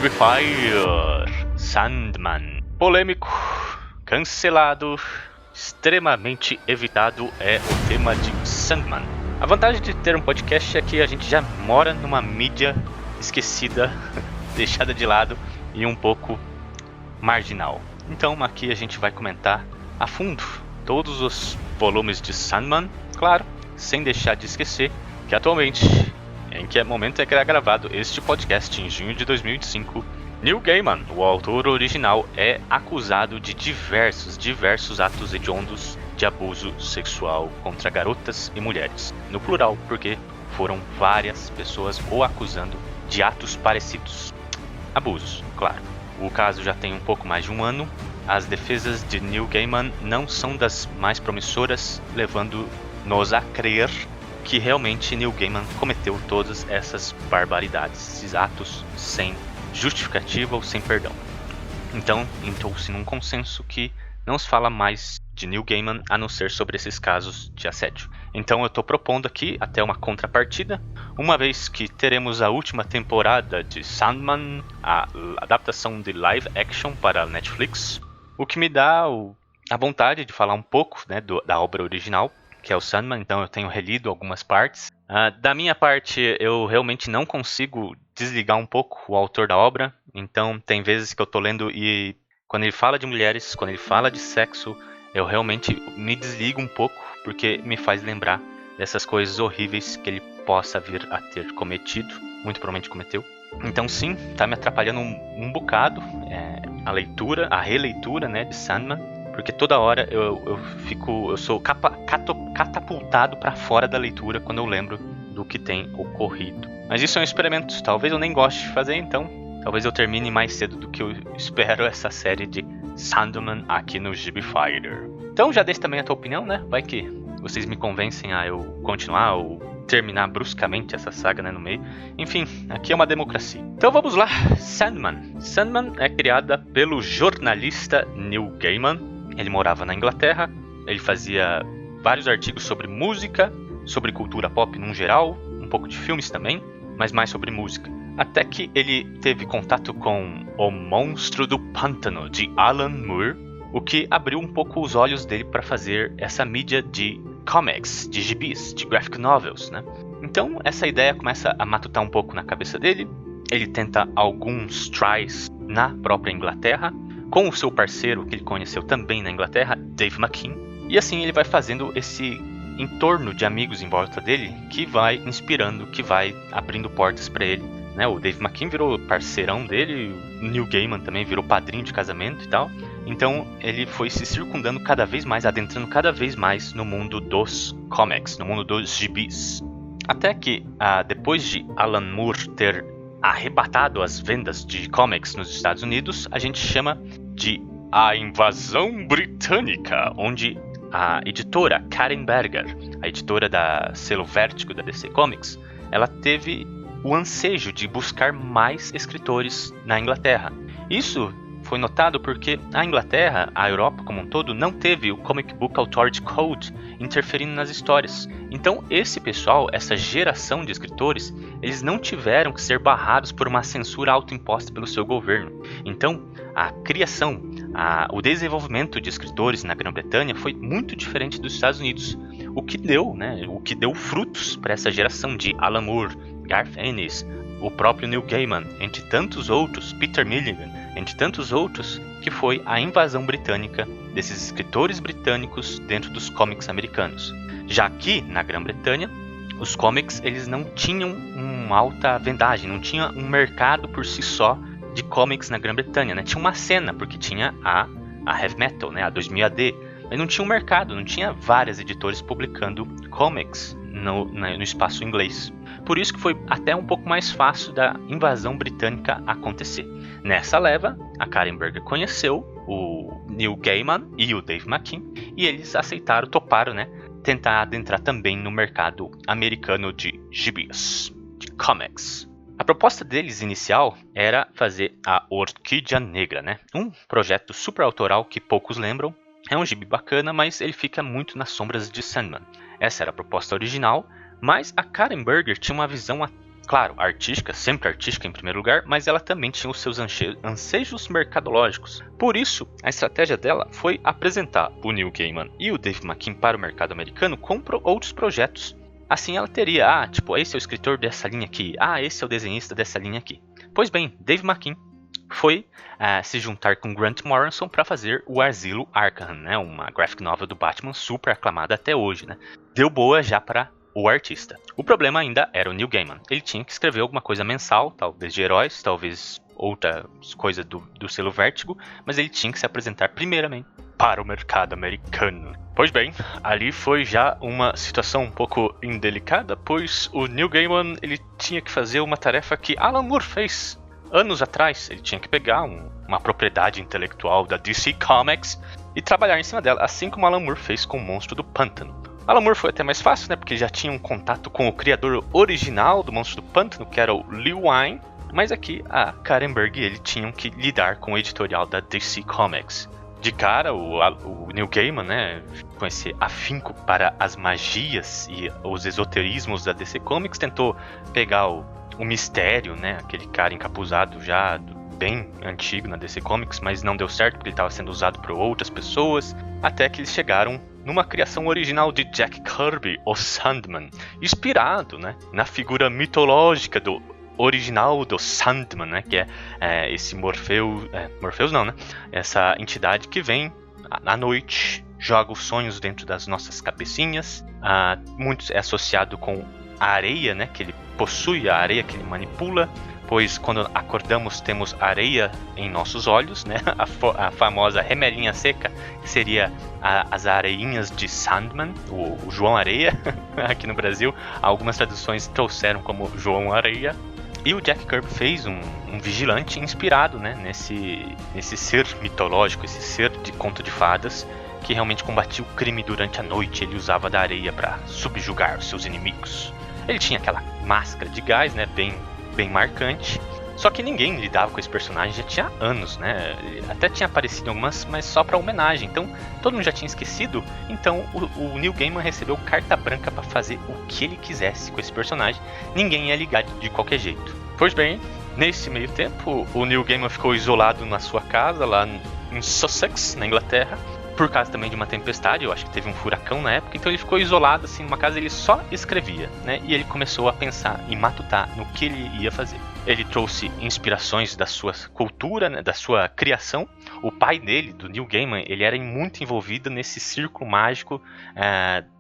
GB Fire, Sandman. Polêmico, cancelado, extremamente evitado é o tema de Sandman. A vantagem de ter um podcast é que a gente já mora numa mídia esquecida, deixada de lado e um pouco marginal. Então aqui a gente vai comentar a fundo todos os volumes de Sandman, claro, sem deixar de esquecer que atualmente, em que momento é que era gravado este podcast, em junho de 2005, Neil Gaiman, o autor original, é acusado de diversos atos hediondos de abuso sexual contra garotas e mulheres. No plural, porque foram várias pessoas o acusando de atos parecidos. Abusos, claro. O caso já tem um pouco mais de um ano. As defesas de Neil Gaiman não são das mais promissoras, levando-nos a crer que realmente Neil Gaiman cometeu todas essas barbaridades, esses atos sem justificativa ou sem perdão. Então, entrou-se num consenso que não se fala mais de Neil Gaiman a não ser sobre esses casos de assédio. Então eu estou propondo aqui até uma contrapartida, uma vez que teremos a última temporada de Sandman, a adaptação de live action para a Netflix, o que me dá a vontade de falar um pouco, né, da obra original, que é o Sandman. Então eu tenho relido algumas partes. Da minha parte, eu realmente não consigo desligar um pouco o autor da obra. Então tem vezes que eu estou lendo e quando ele fala de mulheres, quando ele fala de sexo, eu realmente me desligo um pouco, porque me faz lembrar dessas coisas horríveis que ele possa vir a ter cometido, muito provavelmente cometeu. Então sim, está me atrapalhando um bocado a releitura, né, de Sandman, porque toda hora eu sou catapultado para fora da leitura quando eu lembro do que tem ocorrido. Mas isso é um experimento, talvez eu nem goste de fazer, então talvez eu termine mais cedo do que eu espero essa série de Sandman aqui no GB Fighter. Então já deixe também a tua opinião, né? Vai que vocês me convencem a eu continuar ou terminar bruscamente essa saga, né, no meio. Enfim, aqui é uma democracia. Então vamos lá, Sandman. Sandman é criada pelo jornalista Neil Gaiman. Ele morava na Inglaterra, ele fazia vários artigos sobre música, sobre cultura pop num geral, um pouco de filmes também, mas mais sobre música. Até que ele teve contato com O Monstro do Pântano, de Alan Moore, o que abriu um pouco os olhos dele para fazer essa mídia de comics, de gibis, de graphic novels, né? Então essa ideia começa a matutar um pouco na cabeça dele. Ele tenta alguns tries na própria Inglaterra, com o seu parceiro que ele conheceu também na Inglaterra, Dave McKean. E assim ele vai fazendo esse entorno de amigos em volta dele que vai inspirando, que vai abrindo portas para ele, né? O Dave McKean virou parceirão dele, o Neil Gaiman também virou padrinho de casamento e tal. Então ele foi se circundando cada vez mais, adentrando cada vez mais no mundo dos comics, no mundo dos gibis. Até que, depois de Alan Moore ter arrebatado as vendas de comics nos Estados Unidos, a gente chama de A Invasão Britânica, onde a editora Karen Berger, a editora da selo Vertigo da DC Comics, ela teve o ansejo de buscar mais escritores na Inglaterra. Isso foi notado porque a Inglaterra, a Europa como um todo, não teve o Comic Book Authority Code interferindo nas histórias. Então esse pessoal, essa geração de escritores, eles não tiveram que ser barrados por uma censura autoimposta pelo seu governo. Então a criação, o desenvolvimento de escritores na Grã-Bretanha foi muito diferente dos Estados Unidos, o que deu frutos para essa geração de Alan Moore, Garth Ennis, o próprio Neil Gaiman, entre tantos outros, Peter Milligan, entre tantos outros, que foi a invasão britânica desses escritores britânicos dentro dos cómics americanos. Já aqui na Grã-Bretanha, os cómics eles não tinham uma alta vendagem, não tinha um mercado por si só de cómics na Grã-Bretanha, né? Tinha uma cena, porque tinha a Heavy Metal, né? A 2000 AD, mas não tinha um mercado, não tinha várias editoras publicando comics no espaço inglês. Por isso que foi até um pouco mais fácil da invasão britânica acontecer. Nessa leva, a Karen Berger conheceu o Neil Gaiman e o Dave McKean, e eles toparam, né, tentar adentrar também no mercado americano de gibis, de comics. A proposta deles inicial era fazer a Orquídea Negra, né? Um projeto super autoral que poucos lembram. É um gibi bacana, mas ele fica muito nas sombras de Sandman. Essa era a proposta original, mas a Karen Berger tinha uma visão claro, artística, sempre artística em primeiro lugar, mas ela também tinha os seus anseios mercadológicos. Por isso, a estratégia dela foi apresentar o Neil Gaiman e o Dave McKean para o mercado americano com outros projetos. Assim ela teria, esse é o escritor dessa linha aqui, esse é o desenhista dessa linha aqui. Pois bem, Dave McKean foi se juntar com Grant Morrison para fazer o Asilo Arkham, né? Uma graphic novel do Batman super aclamada até hoje, né? Deu boa já para o artista. O problema ainda era o Neil Gaiman. Ele tinha que escrever alguma coisa mensal, talvez de heróis, talvez outra coisa do selo Vértigo, mas ele tinha que se apresentar primeiramente para o mercado americano. Pois bem, ali foi já uma situação um pouco indelicada, pois o Neil Gaiman ele tinha que fazer uma tarefa que Alan Moore fez anos atrás. Ele tinha que pegar uma propriedade intelectual da DC Comics e trabalhar em cima dela, assim como Alan Moore fez com o Monstro do Pântano. Alan Moore foi até mais fácil, né, porque ele já tinha um contato com o criador original do Monstro do Pântano, que era o Lee Wein, mas aqui a Karen Berg e ele tinham que lidar com o editorial da DC Comics. De cara, o Neil Gaiman, né, com esse afinco para as magias e os esoterismos da DC Comics, tentou pegar o mistério, né, aquele cara encapuzado já bem antigo na DC Comics, mas não deu certo porque ele estava sendo usado por outras pessoas, até que eles chegaram numa criação original de Jack Kirby, o Sandman, inspirado, né, na figura mitológica do original do Sandman, né, que é esse Morpheus não, né, essa entidade que vem à noite, joga os sonhos dentro das nossas cabecinhas, muito é associado com a areia, né, que ele possui, a areia que ele manipula, pois quando acordamos temos areia em nossos olhos, né, a famosa remelinha seca, que seria as areinhas de Sandman, o João Areia, aqui no Brasil, algumas traduções trouxeram como João Areia. E o Jack Kirby fez um vigilante inspirado, né, nesse ser mitológico, esse ser de conto de fadas, que realmente combatia o crime durante a noite. Ele usava da areia para subjugar os seus inimigos. Ele tinha aquela máscara de gás, né, bem marcante. Só que ninguém lidava com esse personagem, já tinha anos, né? Ele até tinha aparecido em algumas, mas só para homenagem. Então, todo mundo já tinha esquecido. Então, o Neil Gaiman recebeu carta branca para fazer o que ele quisesse com esse personagem. Ninguém ia ligar de qualquer jeito. Pois bem, nesse meio tempo, o Neil Gaiman ficou isolado na sua casa, lá em Sussex, na Inglaterra, por causa também de uma tempestade. Eu acho que teve um furacão na época, então ele ficou isolado assim numa casa, ele só escrevia, né? E ele começou a pensar e matutar no que ele ia fazer. Ele trouxe inspirações da sua cultura, né, da sua criação. O pai dele, do Neil Gaiman, ele era muito envolvido nesse círculo mágico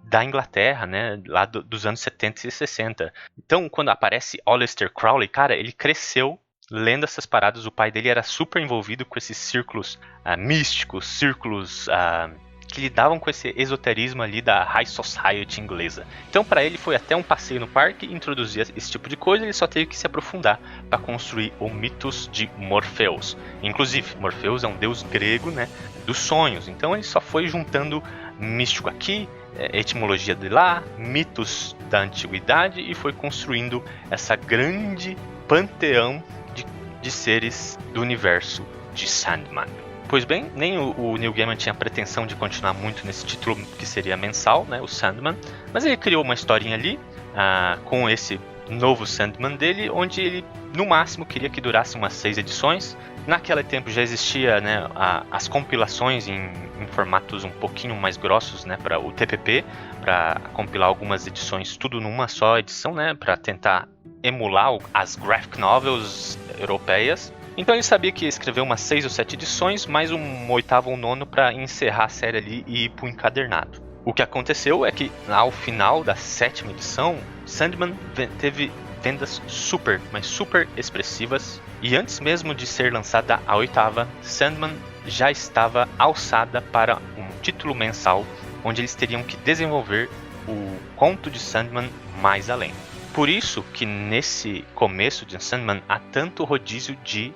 da Inglaterra, né, lá dos anos 70 e 60. Então, quando aparece Aleister Crowley, cara, ele cresceu lendo essas paradas. O pai dele era super envolvido com esses círculos místicos, círculos que lidavam com esse esoterismo ali da High Society inglesa. Então, para ele foi até um passeio no parque introduzir esse tipo de coisa. Ele só teve que se aprofundar para construir o mitos de Morpheus. Inclusive, Morpheus é um deus grego, né, dos sonhos. Então, ele só foi juntando místico aqui, etimologia de lá, mitos da antiguidade, e foi construindo essa grande panteão de seres do universo de Sandman. Pois bem, nem o Neil Gaiman tinha pretensão de continuar muito nesse título que seria mensal, né, o Sandman, mas ele criou uma historinha ali com esse novo Sandman dele, onde ele no máximo queria que durasse umas 6 edições. Naquele tempo já existia, né, as compilações em formatos um pouquinho mais grossos, né, para o TPP, para compilar algumas edições tudo numa só edição, né, para tentar emular as graphic novels europeias. Então ele sabia que ia escrever umas 6 ou 7 edições, mais um 8º ou 9º para encerrar a série ali e ir para o encadernado. O que aconteceu é que ao final da 7ª edição, Sandman teve vendas super, mas super expressivas, e antes mesmo de ser lançada a 8ª, Sandman já estava alçada para um título mensal, onde eles teriam que desenvolver o conto de Sandman mais além. Por isso que nesse começo de Sandman há tanto rodízio de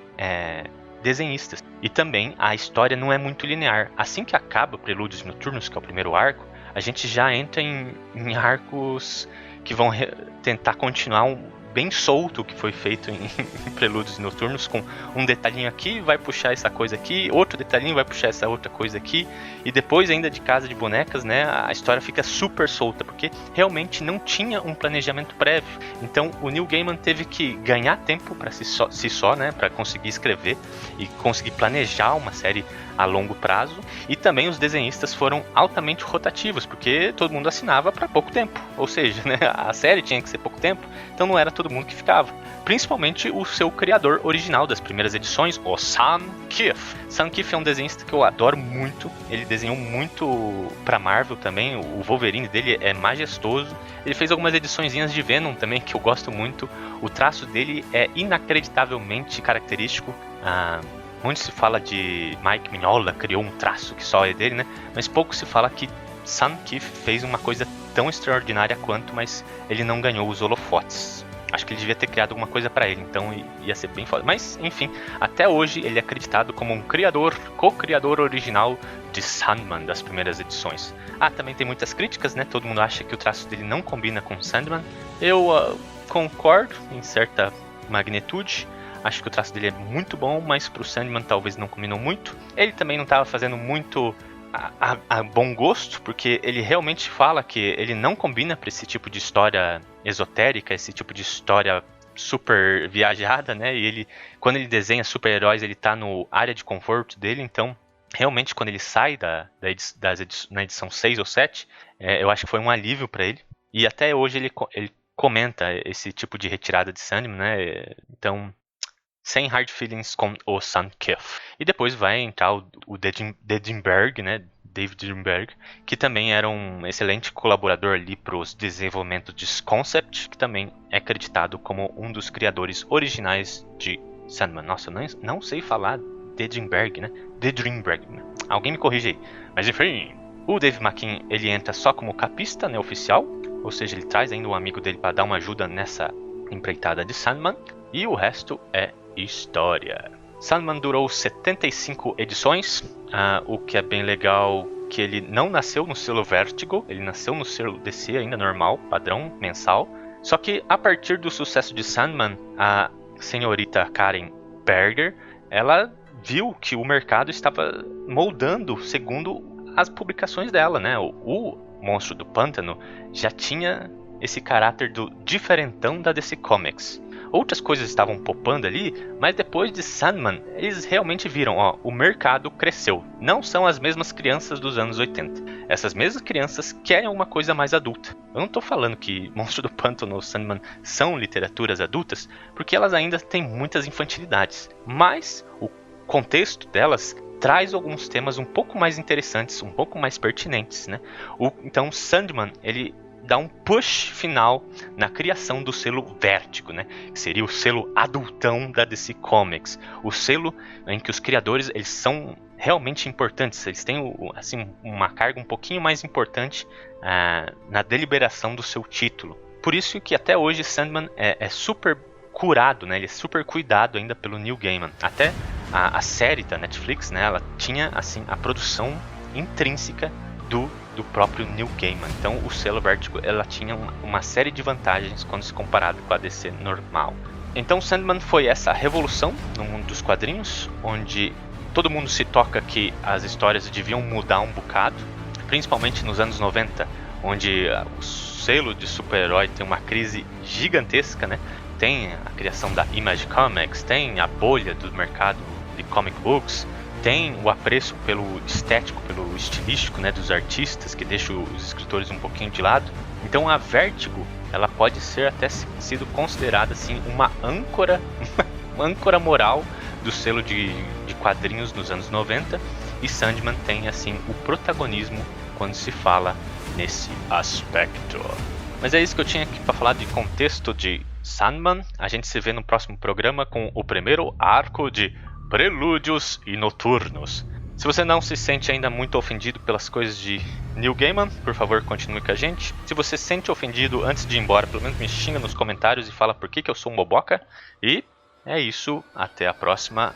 desenhistas. E também a história não é muito linear. Assim que acaba Prelúdios Noturnos, que é o primeiro arco, a gente já entra em arcos que vão tentar continuar bem solto que foi feito em Prelúdios Noturnos, com um detalhinho aqui vai puxar essa coisa aqui, outro detalhinho vai puxar essa outra coisa aqui, e depois ainda de Casa de Bonecas, né, a história fica super solta, porque realmente não tinha um planejamento prévio. Então o Neil Gaiman teve que ganhar tempo para si só, né, para conseguir escrever e conseguir planejar uma série a longo prazo, e também os desenhistas foram altamente rotativos, porque todo mundo assinava para pouco tempo, ou seja, né, a série tinha que ser pouco tempo, então não era todo mundo que ficava. Principalmente o seu criador original das primeiras edições, o Sam Kiff. Sam Kiff é um desenhista que eu adoro muito, ele desenhou muito para Marvel também, o Wolverine dele é majestoso, ele fez algumas ediçõezinhas de Venom também que eu gosto muito, o traço dele é inacreditavelmente característico. Onde se fala de Mike Mignola, criou um traço que só é dele, né? Mas pouco se fala que Sam Kiff fez uma coisa tão extraordinária quanto, mas ele não ganhou os holofotes. Acho que ele devia ter criado alguma coisa para ele, então ia ser bem foda. Mas, enfim, até hoje ele é acreditado como um co-criador original de Sandman, das primeiras edições. Também tem muitas críticas, né? Todo mundo acha que o traço dele não combina com Sandman. Eu concordo em certa magnitude. Acho que o traço dele é muito bom, mas pro Sandman talvez não combinou muito. Ele também não estava fazendo muito a bom gosto, porque ele realmente fala que ele não combina para esse tipo de história esotérica, esse tipo de história super viajada, né? E ele, quando ele desenha super-heróis, ele tá no área de conforto dele, então realmente quando ele sai na edição 6 ou 7, eu acho que foi um alívio para ele. E até hoje ele comenta esse tipo de retirada de Sandman, né? Então, sem hard feelings com o Sam Kiff. E depois vai entrar o Dedinberg, né? David Dedinberg, que também era um excelente colaborador ali para os desenvolvimentos de Concept, que também é acreditado como um dos criadores originais de Sandman. Nossa, eu não sei falar Dedinberg, né? Dedinberg. Alguém me corrige aí. Mas enfim, o Dave McKean, ele entra só como capista, né, oficial, ou seja, ele traz ainda um amigo dele para dar uma ajuda nessa empreitada de Sandman, e o resto é história. Sandman durou 75 edições, o que é bem legal, que ele não nasceu no selo Vertigo, ele nasceu no selo DC ainda normal, padrão, mensal. Só que a partir do sucesso de Sandman, a senhorita Karen Berger, ela viu que o mercado estava moldando segundo as publicações dela, né? O Monstro do Pântano já tinha esse caráter do diferentão da DC Comics. Outras coisas estavam popando ali, mas depois de Sandman, eles realmente viram, o mercado cresceu. Não são as mesmas crianças dos anos 80. Essas mesmas crianças querem uma coisa mais adulta. Eu não estou falando que Monstro do Pântano ou Sandman são literaturas adultas, porque elas ainda têm muitas infantilidades. Mas o contexto delas traz alguns temas um pouco mais interessantes, um pouco mais pertinentes, né? Então Sandman, ele dá um push final na criação do selo Vertigo, né? Que seria o selo adultão da DC Comics, o selo em que os criadores, eles são realmente importantes, eles têm assim, uma carga um pouquinho mais importante na deliberação do seu título. Por isso que até hoje Sandman é super curado, né? Ele é super cuidado ainda pelo Neil Gaiman. Até a série da Netflix, né? Ela tinha assim a produção intrínseca do próprio Neil Gaiman. Então o selo Vertigo, ela tinha uma série de vantagens quando se comparado com a DC normal. Então Sandman foi essa revolução no mundo dos quadrinhos, onde todo mundo se toca que as histórias deviam mudar um bocado, principalmente nos anos 90, onde o selo de super-herói tem uma crise gigantesca, né? Tem a criação da Image Comics, tem a bolha do mercado de comic books, tem o apreço pelo estético, pelo estilístico, né, dos artistas, que deixa os escritores um pouquinho de lado. Então a Vertigo, ela pode ser até sido considerada assim uma âncora moral do selo de quadrinhos nos anos 90, e Sandman tem assim o protagonismo quando se fala nesse aspecto. Mas é isso que eu tinha aqui para falar de contexto de Sandman. A gente se vê no próximo programa com o primeiro arco de Prelúdios e Noturnos. Se você não se sente ainda muito ofendido pelas coisas de Neil Gaiman, por favor, continue com a gente. Se você se sente ofendido antes de ir embora, pelo menos me xinga nos comentários e fala por que eu sou um boboca. E é isso, até a próxima.